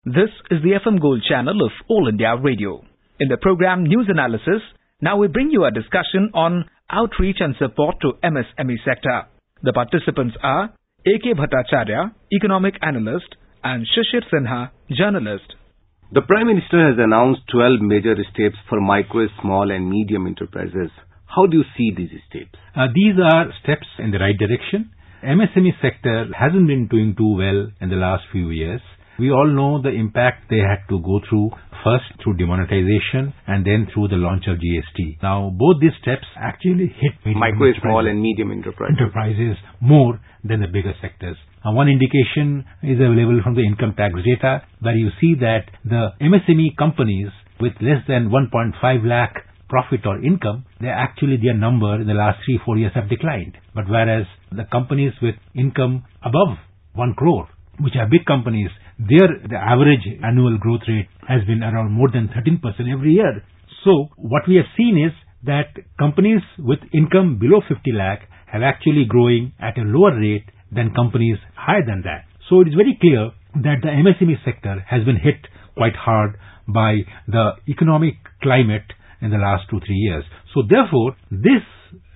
This is the FM Gold channel of All India Radio. In the program News Analysis, now we bring you a discussion on outreach and support to MSME sector. The participants are A.K. Bhattacharya, economic analyst, and Shishir Sinha, journalist. The Prime Minister has announced 12 major steps for micro, small and medium enterprises. How do you see these steps? These are steps in the right direction. MSME sector hasn't been doing too well in the last few years. We all know the impact they had to go through, first through demonetization and then through the launch of GST. Now, both these steps actually hit micro, small and medium enterprises more than the bigger sectors. One indication is available from the income tax data, where you see that the MSME companies with less than 1.5 lakh profit or income, their number in the last 3-4 years have declined. But whereas the companies with income above 1 crore, which are big companies, the average annual growth rate has been around more than 13% every year. So what we have seen is that companies with income below 50 lakh have actually growing at a lower rate than companies higher than that. So it is very clear that the MSME sector has been hit quite hard by the economic climate in the last 2-3 years. So therefore, this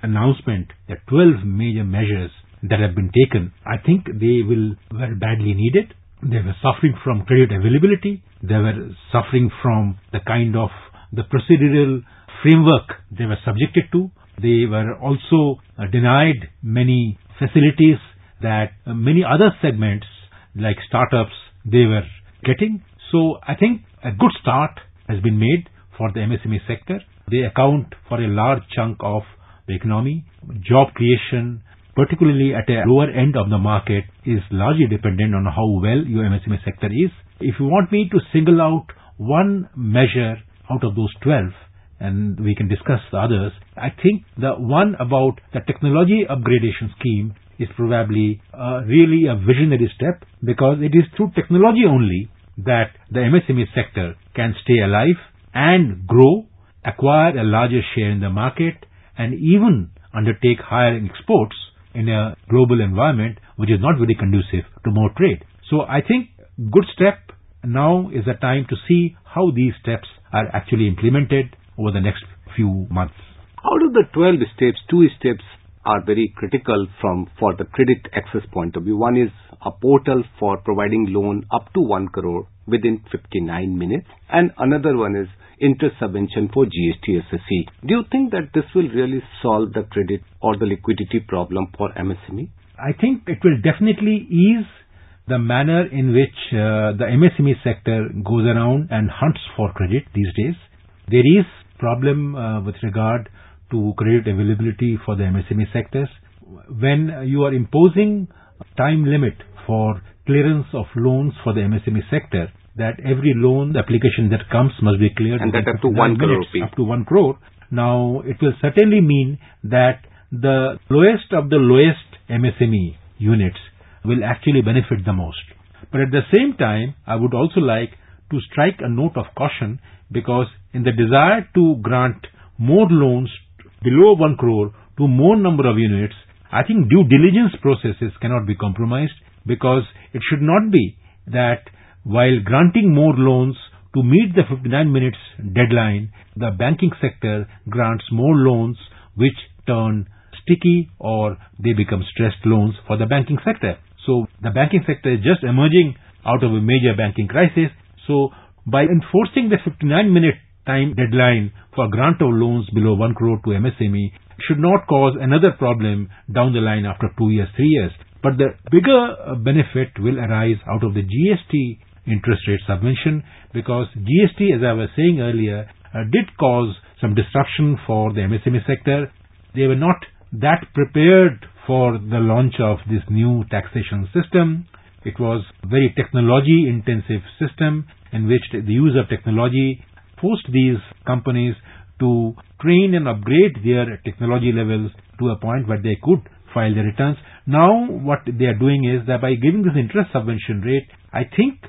announcement, the 12 major measures that have been taken, I think they were badly needed. They were suffering from credit availability. They were suffering from the kind of the procedural framework they were subjected to. They were also denied many facilities that many other segments like startups they were getting. So I think a good start has been made for the MSME sector. They account for a large chunk of the economy. Job creation, particularly at a lower end of the market, is largely dependent on how well your MSME sector is. If you want me to single out one measure out of those 12, and we can discuss the others, I think the one about the technology upgradation scheme is probably really a visionary step, because it is through technology only that the MSME sector can stay alive and grow, acquire a larger share in the market, and even undertake higher exports in a global environment which is not very conducive to more trade. So I think good step. Now is the time to see how these steps are actually implemented over the next few months. Out of the 12 steps, 2 steps are very critical for the credit access point of view. One is a portal for providing loan up to 1 crore within 59 minutes, and another one is interest subvention for GST SSE. Do you think that this will really solve the credit or the liquidity problem for MSME? I think it will definitely ease the manner in which the MSME sector goes around and hunts for credit these days. There is problem with regard to credit availability for the MSME sectors. When you are imposing time limit for clearance of loans for the MSME sector, that every loan application that comes must be cleared and that up to 1 crore rupees. Up to 1 crore. Now, it will certainly mean that the lowest of the lowest MSME units will actually benefit the most. But at the same time, I would also like to strike a note of caution, because in the desire to grant more loans below 1 crore to more number of units, I think due diligence processes cannot be compromised, because it should not be that while granting more loans to meet the 59 minutes deadline, the banking sector grants more loans which turn sticky or they become stressed loans for the banking sector. So the banking sector is just emerging out of a major banking crisis. So by enforcing the 59-minute time deadline for grant of loans below 1 crore to MSME should not cause another problem down the line after 2 years, 3 years. But the bigger benefit will arise out of the GST interest rate subvention, because GST, as I was saying earlier, did cause some disruption for the MSME sector. They were not that prepared for the launch of this new taxation system. It was a very technology-intensive system in which the use of technology forced these companies to train and upgrade their technology levels to a point where they could file their returns. Now what they are doing is that by giving this interest subvention rate, I think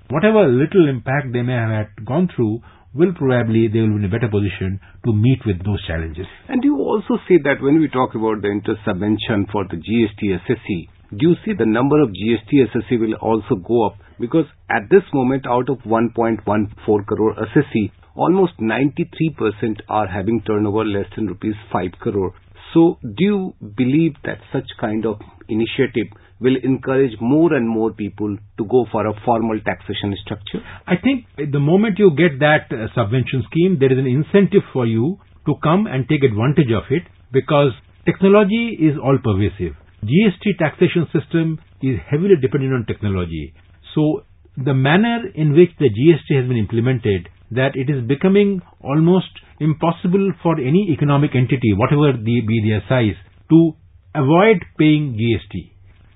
whatever little impact they may have had gone through, they will be in a better position to meet with those challenges. And you also say that when we talk about the interest subvention for the GST SSE, do you see the number of GST SSE will also go up Because at this moment, out of 1.14 crore assessee, almost 93% are having turnover less than rupees 5 crore. So do you believe that such kind of initiative will encourage more and more people to go for a formal taxation structure? I think the moment you get that subvention scheme, there is an incentive for you to come and take advantage of it, because technology is all pervasive. GST taxation system is heavily dependent on technology. So the manner in which the GST has been implemented, that it is becoming almost impossible for any economic entity, whatever be their size, to avoid paying GST.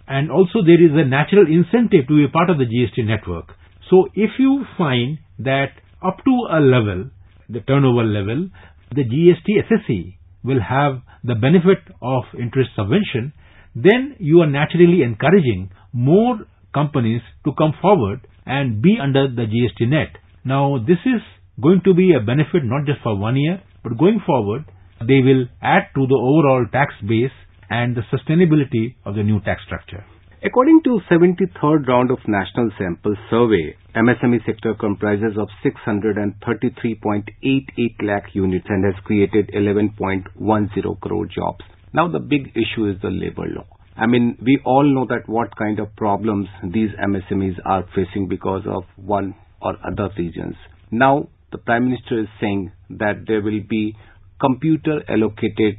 And also there is a natural incentive to be a part of the GST network. So if you find that up to a level, the turnover level, the GST assessee will have the benefit of interest subvention, then you are naturally encouraging more companies to come forward and be under the GST net. Now this is going to be a benefit not just for 1 year, but going forward they will add to the overall tax base and the sustainability of the new tax structure. According to 73rd round of National Sample Survey, MSME sector comprises of 633.88 lakh units and has created 11.10 crore jobs. Now the big issue is the labor law. I mean, we all know that what kind of problems these MSMEs are facing because of one or other reasons. Now the Prime Minister is saying that there will be computer allocated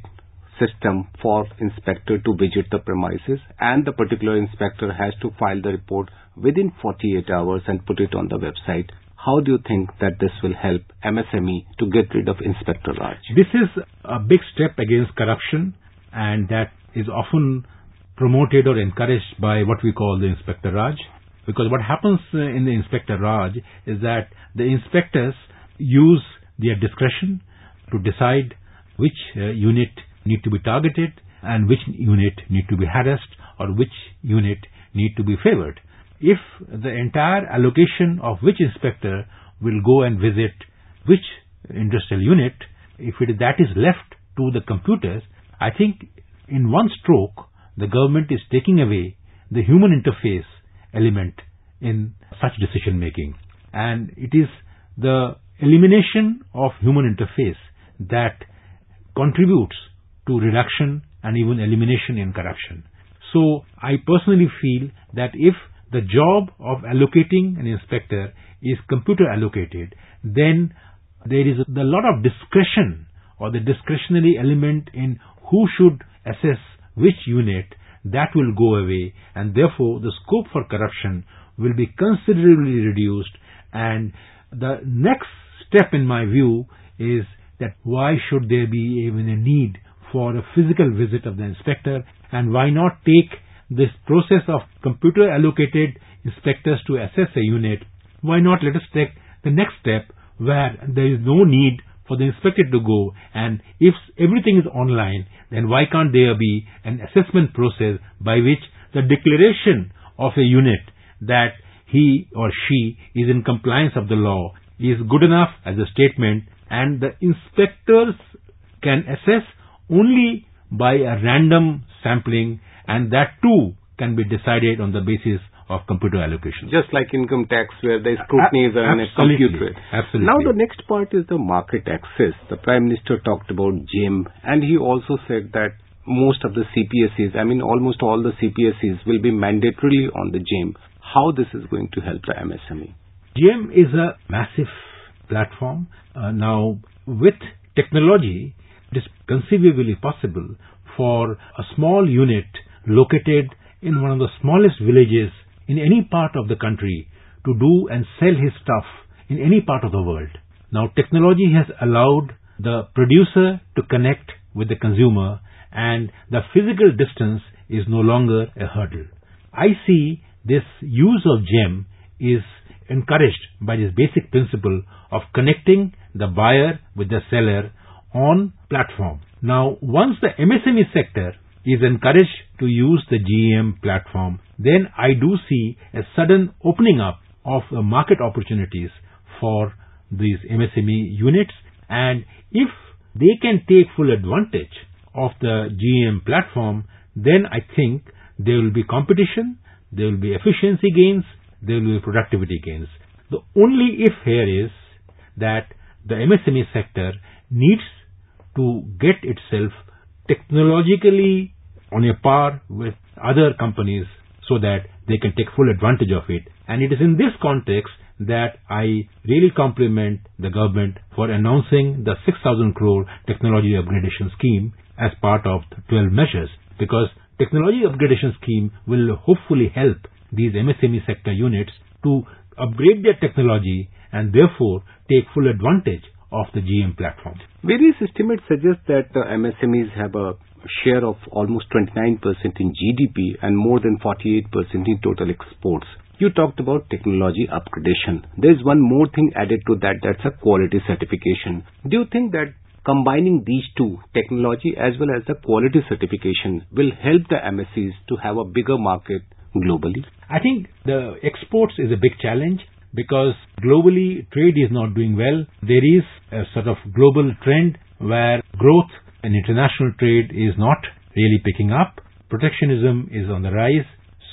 system for inspector to visit the premises, and the particular inspector has to file the report within 48 hours and put it on the website. How do you think that this will help MSME to get rid of Inspector Raj? This is a big step against corruption, and that is often promoted or encouraged by what we call the Inspector Raj. Because what happens in the Inspector Raj is that the inspectors use their discretion to decide which unit need to be targeted and which unit need to be harassed or which unit need to be favored. If the entire allocation of which inspector will go and visit which industrial unit, if that is left to the computers, I think in one stroke the government is taking away the human interface element in such decision making. And it is the elimination of human interface that contributes to reduction and even elimination in corruption. So I personally feel that if the job of allocating an inspector is computer allocated, then there is a lot of discretion or the discretionary element in who should assess which unit. That will go away, and therefore the scope for corruption will be considerably reduced. And the next step in my view is that why should there be even a need for a physical visit of the inspector, and why not take this process of computer allocated inspectors to assess a unit? Why not let us take the next step where there is no need for the inspector to go, and if everything is online, then why can't there be an assessment process by which the declaration of a unit that he or she is in compliance of the law is good enough as a statement, and the inspectors can assess only by a random sampling, and that too can be decided on the basis of computer allocation. Just like income tax, where the scrutiny is on a computer. Absolutely. Now the next part is the market access. The Prime Minister talked about GEM, and he also said that most of the CPSEs, almost all the CPSEs will be mandatorily on the GEM. How this is going to help the MSME? GEM is a massive platform. Now, with technology, it is conceivably possible for a small unit located in one of the smallest villages in any part of the country to do and sell his stuff in any part of the world. Now, technology has allowed the producer to connect with the consumer, and the physical distance is no longer a hurdle. I see this use of GEM is encouraged by this basic principle of connecting the buyer with the seller on platform. Now, once the MSME sector is encouraged to use the GEM platform, then I do see a sudden opening up of market opportunities for these MSME units, and if they can take full advantage of the GEM platform, then I think there will be competition, there will be efficiency gains, there will be productivity gains. The only if here is that the MSME sector needs to get itself technologically on a par with other companies so that they can take full advantage of it. And it is in this context that I really compliment the government for announcing the 6,000 crore technology upgradation scheme as part of the 12 measures, because technology upgradation scheme will hopefully help these MSME sector units to upgrade their technology and therefore take full advantage of the GM platform. Various estimates suggest that MSMEs have a share of almost 29% in GDP and more than 48% in total exports. You talked about technology upgradation. There's one more thing added to that, that's a quality certification. Do you think that combining these two, technology as well as the quality certification, will help the MSCs to have a bigger market globally? I think the exports is a big challenge because globally trade is not doing well. There is a sort of global trend where growth in international trade is not really picking up. Protectionism is on the rise.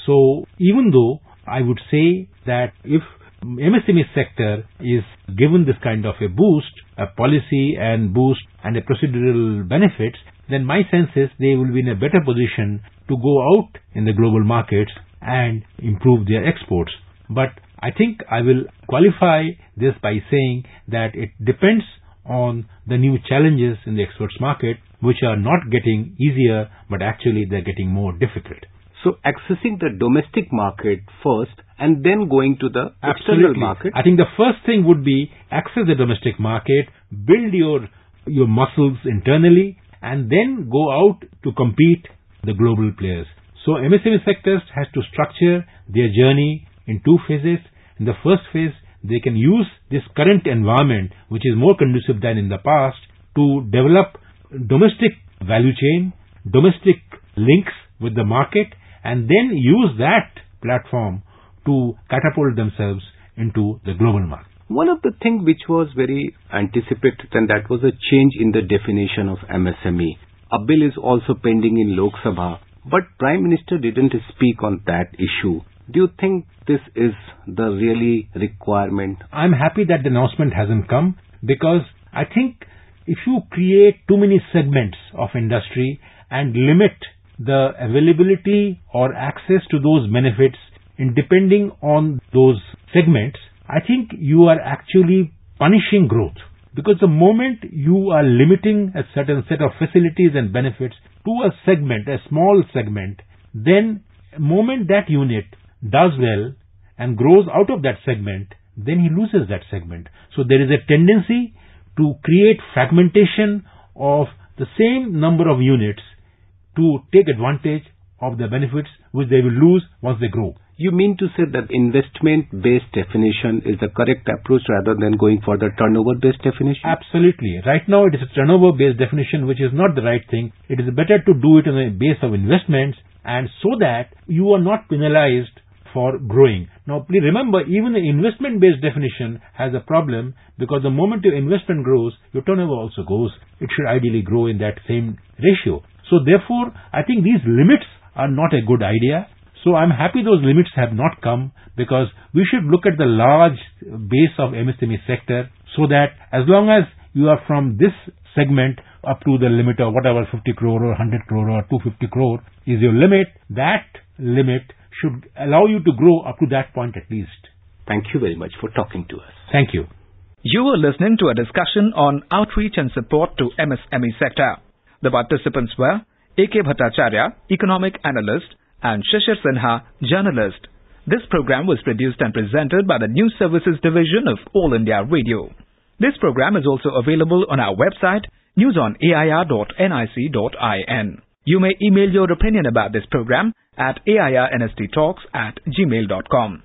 So even though I would say that if MSME sector is given this kind of a boost, a policy and boost and a procedural benefits, then my sense is they will be in a better position to go out in the global markets and improve their exports. But I think I will qualify this by saying that it depends on the new challenges in the exports market, which are not getting easier, but actually they're getting more difficult. So accessing the domestic market first and then going to the external market? I think the first thing would be access the domestic market, build your muscles internally, and then go out to compete the global players. So MSME sectors has to structure their journey in two phases. In the first phase, they can use this current environment, which is more conducive than in the past, to develop domestic value chain, domestic links with the market, and then use that platform to catapult themselves into the global market. One of the things which was very anticipated, and that was a change in the definition of MSME. A bill is also pending in Lok Sabha, but Prime Minister didn't speak on that issue. Do you think this is the really requirement? I'm happy that the announcement hasn't come, because I think if you create too many segments of industry and limit the availability or access to those benefits in depending on those segments, I think you are actually punishing growth. Because the moment you are limiting a certain set of facilities and benefits to a segment, a small segment, then the moment that unit does well and grows out of that segment, then he loses that segment. So there is a tendency to create fragmentation of the same number of units to take advantage of the benefits which they will lose once they grow. You mean to say that investment-based definition is the correct approach rather than going for the turnover-based definition? Absolutely. Right now it is a turnover-based definition, which is not the right thing. It is better to do it on the base of investments, and so that you are not penalized for growing. Now please remember, even the investment-based definition has a problem, because the moment your investment grows, your turnover also goes. It should ideally grow in that same ratio. So therefore, I think these limits are not a good idea. So I'm happy those limits have not come, because we should look at the large base of MSME sector, so that as long as you are from this segment up to the limit of whatever 50 crore or 100 crore or 250 crore is your limit, that limit should allow you to grow up to that point at least. Thank you very much for talking to us. Thank you. You were listening to a discussion on outreach and support to MSME sector. The participants were A.K. Bhattacharya, economic analyst, and Shishir Sinha, journalist. This program was produced and presented by the News Services Division of All India Radio. This program is also available on our website, newsonair.nic.in. You may email your opinion about this program at airnsttalks@gmail.com.